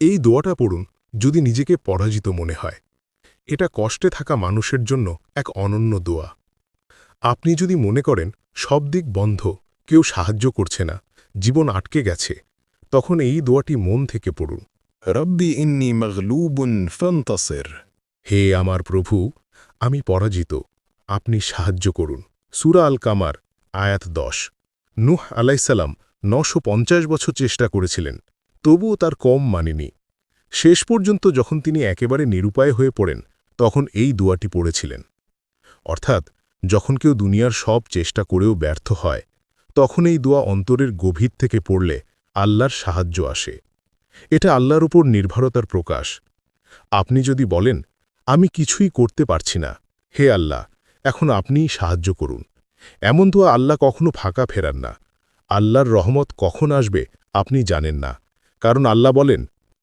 এই দোয়াটা পড়ুন যদি নিজেকে পরাজিত মনে হয়। এটা কষ্টে থাকা মানুষের জন্য এক অনন্য দোয়া। আপনি যদি মনে করেন সব দিক বন্ধ, কেউ সাহায্য করছে না, জীবন আটকে গেছে, তখন এই দোয়াটি মন থেকে পড়ুন। ربي إني مغلوب فانتصر. হে আমার প্রভু, আমি পরাজিত, আপনি সাহায্য করুন। সূরা আল কামার, আয়াত 10। নূহ আলাইসাল্লাম 950 বছর চেষ্টা করেছিলেন, তবুও তার কম মানেনি। শেষ পর্যন্ত যখন তিনি একেবারে নিরুপায় হয়ে পড়েন, তখন এই দোয়াটি পড়েছিলেন। অর্থাৎ যখন কেউ দুনিয়ার সব চেষ্টা করেও ব্যর্থ হয়, তখন এই দোয়া অন্তরের গভীর থেকে পড়লে আল্লাহর সাহায্য আসে। এটা আল্লাহর উপর নির্ভরতার প্রকাশ। আপনি যদি বলেন, আমি কিছুই করতে পারছি না, হে আল্লাহ, এখন আপনিই সাহায্য করুন, এমন দোয়া আল্লাহ কখনো ফাঁকা ফেরান না। আল্লাহর রহমত কখন আসবে আপনি জানেন না, কারণ আল্লাহ বলেন,